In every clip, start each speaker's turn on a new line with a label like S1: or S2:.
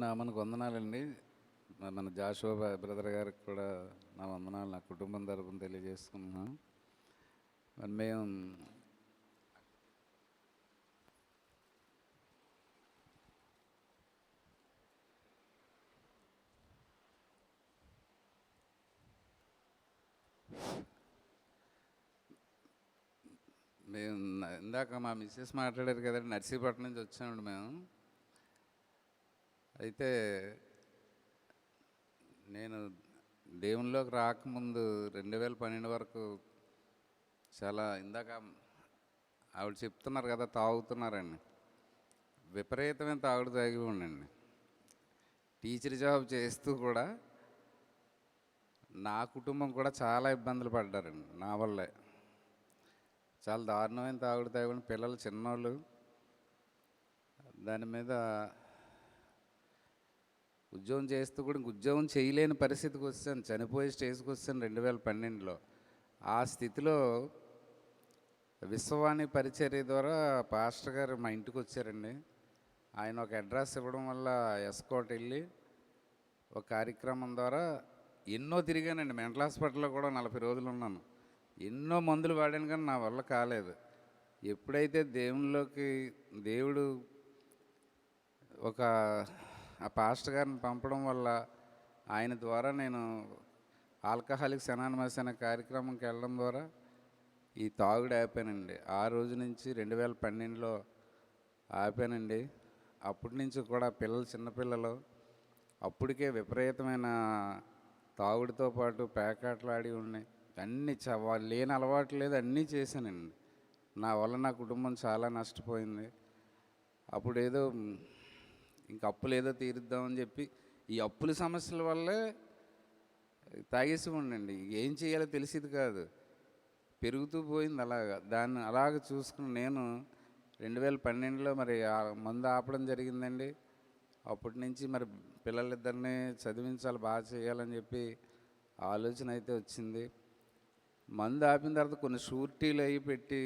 S1: మనకు వందనాలండి. మన జాషువా బ్రదర్ గారికి కూడా నా వందనాలు నా కుటుంబం తరపున తెలియజేసుకున్నాను. మరి మేము ఇందాక మా మిస్సెస్ మాట్లాడారు కదండి, నర్సీపట్నం నుంచి వచ్చామండి మేము. అయితే నేను దేవునిలోకి రాకముందు 2012 వరకు చాలా ఇందాక ఆవిడ చెప్తున్నారు కదా, తాగుతున్నారండి. విపరీతమైన తాగుడు తాగి ఉండండి. టీచర్ జాబ్ చేస్తూ కూడా నా కుటుంబం కూడా చాలా ఇబ్బందులు పడ్డారండి నా వల్లే. చాలా దారుణమైన తాగుడు తాగుడు, పిల్లలు చిన్నోళ్ళు. దాని మీద ఉద్యోగం చేస్తూ కూడా ఉద్యోగం చేయలేని పరిస్థితికి వచ్చాను, చనిపోయే స్టేజ్కి వచ్చాను 2012లో. ఆ స్థితిలో విశ్వవాణి పరిచర్య ద్వారా పాస్టర్ గారు మా ఇంటికి వచ్చారండి. ఆయన ఒక అడ్రస్ ఇవ్వడం వల్ల ఎస్కోట్ వెళ్ళి ఒక కార్యక్రమం ద్వారా ఎన్నో తిరిగానండి. మెంటల్ హాస్పిటల్లో కూడా 40 రోజులు ఉన్నాను. ఎన్నో మందులు వాడాను కానీ నా వల్ల కాలేదు. ఎప్పుడైతే దేవుడు ఒక ఆ పాస్టర్ గారిని పంపడం వల్ల ఆయన ద్వారా నేను ఆల్కహాలిక్స్ అనానిమస్ అనే కార్యక్రమంకి వెళ్ళడం ద్వారా ఈ తాగుడు ఆపానండి. ఆ రోజు నుంచి 2012లో ఆపానండి. అప్పటి నుంచి కూడా చిన్నపిల్లలు అప్పటికే విపరీతమైన తాగుడితో పాటు పేకాటలాడి ఉన్నాయి. అన్నీ లేని అలవాటు లేదు, అన్నీ చేశానండి. నా వల్ల నా కుటుంబం చాలా నష్టపోయింది. అప్పుడు ఏదో ఇంక అప్పులు ఏదో తీరుద్దామని చెప్పి ఈ అప్పుల సమస్యల వల్లే తాగేసి ఉండండి. ఏం చేయాలో తెలిసేది కాదు, పెరుగుతూ పోయింది అలాగా. దాన్ని అలాగ చూసుకుని నేను 2012లో మరి మందు ఆపడం జరిగిందండి. అప్పటి నుంచి మరి పిల్లలిద్దరిని చదివించాలి, బాగా చేయాలని చెప్పి ఆలోచన అయితే వచ్చింది. మందు ఆపిన తర్వాత కొన్ని షూరిటీలు అవి పెట్టి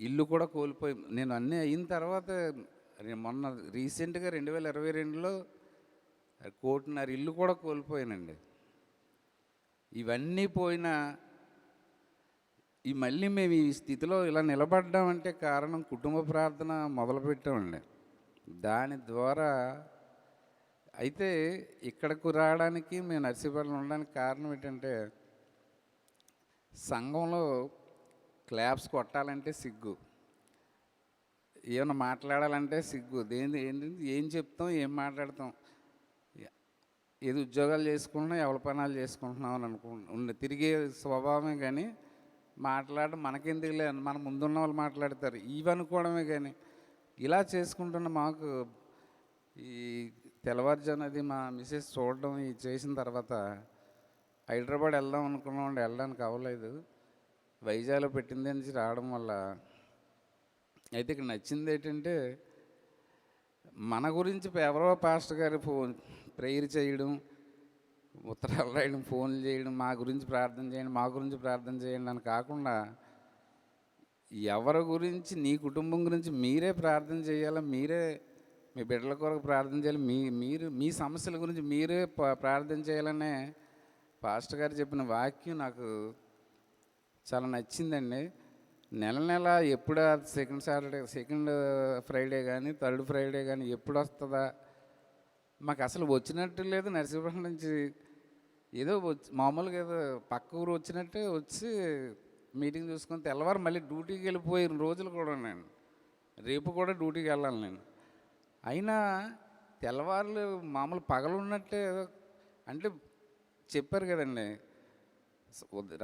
S1: ఇల్లు కూడా కోల్పోయి, నేను అన్నీ అయిన తర్వాత మొన్న రీసెంట్గా 2022లో 1.5 కోటి ఇల్లు కూడా కోల్పోయానండి. ఇవన్నీ పోయినా మళ్ళీ మేము ఈ స్థితిలో ఇలా నిలబడ్డామంటే కారణం కుటుంబ ప్రార్థన మొదలుపెట్టామండి. దాని ద్వారా అయితే ఇక్కడకు రావడానికి మేము నర్సీపట్నం ఉండడానికి కారణం ఏంటంటే, సంఘంలో క్లాప్స్ కొట్టాలంటే సిగ్గు, ఏమైనా మాట్లాడాలంటే సిగ్గు. ఏం చెప్తాం, ఏం మాట్లాడతాం, ఏది ఉద్యోగాలు చేసుకుంటున్నాం, ఎవరి పనాలు చేసుకుంటున్నాం అని తిరిగే స్వభావమే. కానీ మనకెందుకు లేదు, మన ముందున్న వాళ్ళు మాట్లాడతారు ఇవనుకోవడమే. కానీ ఇలా చేసుకుంటున్న మాకు ఈ తెల్లవారుజానది మా మిసెస్ చూడడం చేసిన తర్వాత హైదరాబాద్ వెళ్దాం అనుకున్నాం, వెళ్ళడానికి అవ్వలేదు. వైజాగ్లో పెట్టింది నుంచి రావడం వల్ల అయితే ఇక్కడ నచ్చింది ఏంటంటే, మన గురించి ఎవరో పాస్టర్ గారు ప్రేయర్ చేయడం, ఉత్తరాలు రాయడం, ఫోన్లు చేయడం, మా గురించి ప్రార్థన చేయండి అని కాకుండా, ఎవరి గురించి, నీ కుటుంబం గురించి మీరే ప్రార్థన చేయాలా, మీరే మీ బిడ్డల కొరకు ప్రార్థన చేయాలి, మీరు మీ సమస్యల గురించి మీరే ప్రార్థన చేయాలనే పాస్టర్ గారు చెప్పిన వాక్యం నాకు చాలా నచ్చిందండి. నెల ఎప్పుడు సెకండ్ ఫ్రైడే కానీ థర్డ్ ఫ్రైడే కానీ ఎప్పుడు వస్తుందా, మాకు అసలు వచ్చినట్టు లేదు. నర్సీపట్నం నుంచి ఏదో మామూలుగా ఏదో పక్క ఊరు వచ్చినట్టే వచ్చి మీటింగ్ చూసుకొని తెల్లవారు మళ్ళీ డ్యూటీకి వెళ్ళిపోయిన రోజులు కూడా నేను, రేపు కూడా డ్యూటీకి వెళ్ళాలి నేను. అయినా తెల్లవారులు మామూలు పగలున్నట్టే అంటే చెప్పారు కదండి,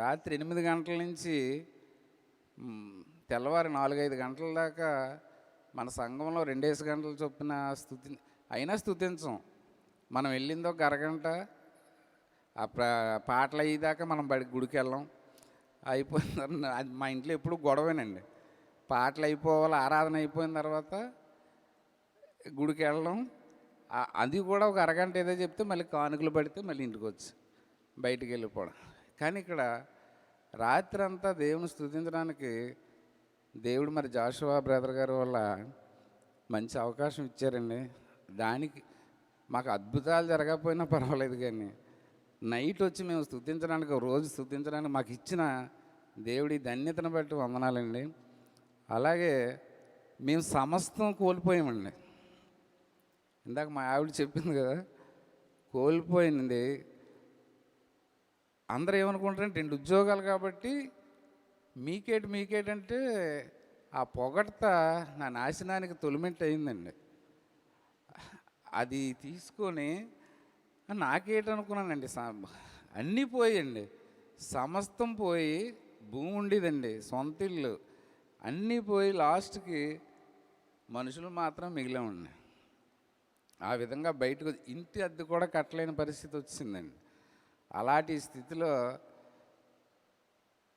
S1: రాత్రి 8 గంటల నుంచి తెల్లవారు 4-5 గంటల దాకా మన సంఘంలో 2 గంటల చొప్పున అయినా స్తుతించం. మనం వెళ్ళిందో ఒక అరగంట, ఆ పాటలు అయ్యేదాకా మనం గుడికి వెళ్ళాం. అయిపోయిన అది మా ఇంట్లో ఎప్పుడు గొడవేనండి. పాటలు అయిపోవాలి, ఆరాధన అయిపోయిన తర్వాత గుడికి వెళ్ళడం, అది కూడా ఒక అరగంట ఏదో చెప్తే మళ్ళీ కానుకలు పడితే మళ్ళీ ఇంటికి వచ్చి బయటికి వెళ్ళిపోవడం. కానీ ఇక్కడ రాత్రి అంతా దేవుని స్తుతించడానికి దేవుడు మరి జాషువా బ్రదర్ గారి వల్ల మంచి అవకాశం ఇచ్చారండి. దానికి మాకు అద్భుతాలు జరగకపోయినా పర్వాలేదు, కానీ నైట్ వచ్చి మేము స్తుతించడానికి, ఒక రోజు స్తుతించడానికి మాకు ఇచ్చిన దేవుడి ధన్యతను బట్టి వందనాలండి. అలాగే మేము సమస్తం కోల్పోయామండి. ఇందాక మా ఆవిడ చెప్పింది కదా, కోల్పోయింది. అందరూ ఏమనుకుంటారంటే 2 ఉద్యోగాలు కాబట్టి మీకేటంటే ఆ పొగడ్త నా నాశనానికి తొలిమెంట్ అయిందండి. అది తీసుకొని నాకేటనుకున్నానండి, అన్నీ పోయండి, సమస్తం పోయి, భూమి ఉండేదండి, సొంత ఇల్లు అన్నీ పోయి, లాస్ట్కి మనుషులు మాత్రం మిగిలామండి. ఆ విధంగా బయటకు ఇంటి అద్దె కూడా కట్టలేని పరిస్థితి వచ్చిందండి. అలాంటి స్థితిలో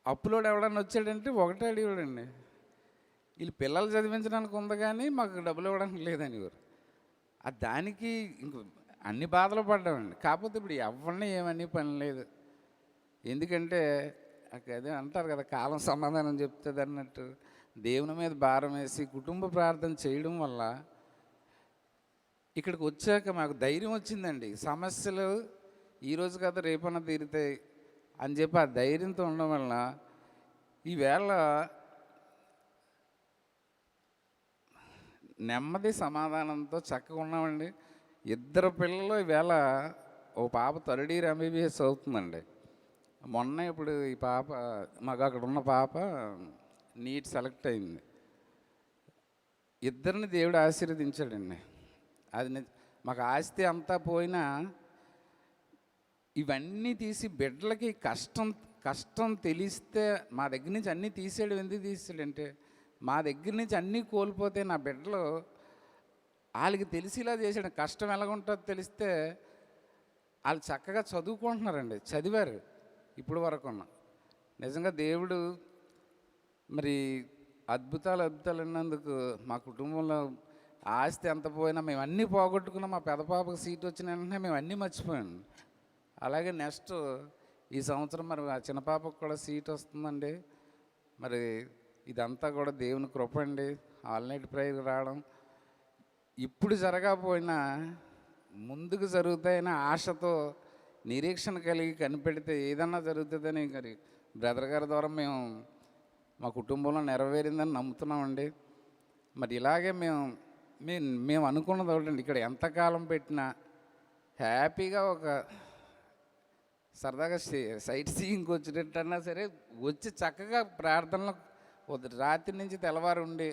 S1: అప్పులోడు ఎవడన్నా వచ్చాడంటే ఒకటే అడిగాడండి, వీళ్ళు పిల్లలు చదివించడానికి ఉంది కానీ మాకు డబ్బులు ఇవ్వడానికి లేదని వారు. దానికి ఇంక అన్ని బాధలు పడ్డామండి. కాకపోతే ఇప్పుడు ఎవరిని ఏమని పని లేదు. ఎందుకంటే అదే అంటారు కదా, కాలం సమాధానం చెప్తుంది అన్నట్టు దేవుని మీద భారం వేసి కుటుంబ ప్రార్థన చేయడం వల్ల ఇక్కడికి వచ్చాక మాకు ధైర్యం వచ్చిందండి. సమస్యలు ఈరోజు కదా రేపన్నా తీరుతాయి అని చెప్పి ఆ ధైర్యంతో ఉండడం వల్ల ఈవేళ నెమ్మది సమాధానంతో చక్కగా ఉన్నామండి. 2 పిల్లలు ఈవేళ, ఓ పాప 3rd year MBBS అవుతుందండి. మొన్న ఇప్పుడు ఈ పాప, మాకు అక్కడ ఉన్న పాప నీట్ సెలెక్ట్ అయింది. 2 దేవుడు ఆశీర్వదించాడండి. అది మాకు ఆస్తి అంతా పోయినా ఇవన్నీ తీసి బిడ్డలకి కష్టం తెలిస్తే మా దగ్గర నుంచి అన్నీ తీసేయడం. ఎందుకు తీసాడంటే, మా దగ్గర నుంచి అన్నీ కోల్పోతే నా బిడ్డలు వాళ్ళకి తెలిసిలా చేసాడు. కష్టం ఎలాగుంటుందో తెలిస్తే వాళ్ళు చక్కగా చదువుకుంటున్నారండి, చదివారు ఇప్పుడు వరకు. నిజంగా దేవుడు మరి అద్భుతాలు అన్నందుకు మా కుటుంబంలో ఆస్తి ఎంత పోయినా మేము అన్నీ పోగొట్టుకున్నాం. మా పెద్ద పాపకు సీట్ వచ్చిన వెంటనే మేము అన్నీ మర్చిపోయాం. అలాగే నెక్స్ట్ ఈ సంవత్సరం మరి ఆ చిన్న పాపకు కూడా సీట్ వస్తుందండి. మరి ఇదంతా కూడా దేవుని కృప అండి. ఆల్ నైట్ ప్రేయర్ రావడం ఇప్పుడు జరగకపోయినా ముందుకు జరుగుతాయని ఆశతో, నిరీక్షణ కలిగి కనిపెడితే ఏదన్నా జరుగుతుందని మరి బ్రదర్ గారి ద్వారా మేము మా కుటుంబంలో నెరవేరిందని నమ్ముతున్నామండి. మరి ఇలాగే మేము అనుకున్నది ఒకటండి, ఇక్కడ ఎంతకాలం పెట్టినా హ్యాపీగా ఒక సరదాగా సైట్ సీయింగ్కి వచ్చినట్టన్నా సరే వచ్చి చక్కగా ప్రార్థనలో రాత్రి నుంచి తెల్లవారు ఉండి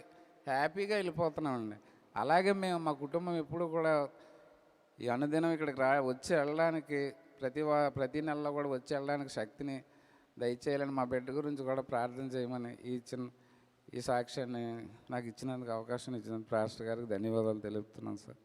S1: హ్యాపీగా వెళ్ళిపోతున్నామండి. అలాగే మేము మా కుటుంబం ఎప్పుడు కూడా ఈ అనుదినం ఇక్కడికి వచ్చి వెళ్ళడానికి, ప్రతి నెలలో కూడా వచ్చి వెళ్ళడానికి శక్తిని దయచేయాలని, మా బిడ్డ గురించి కూడా ప్రార్థన చేయమని ఈ సాక్ష్యాన్ని నాకు ఇచ్చినందుకు, అవకాశం ఇచ్చినందుకు పాస్టర్ గారికి ధన్యవాదాలు తెలుపుతున్నాను సార్.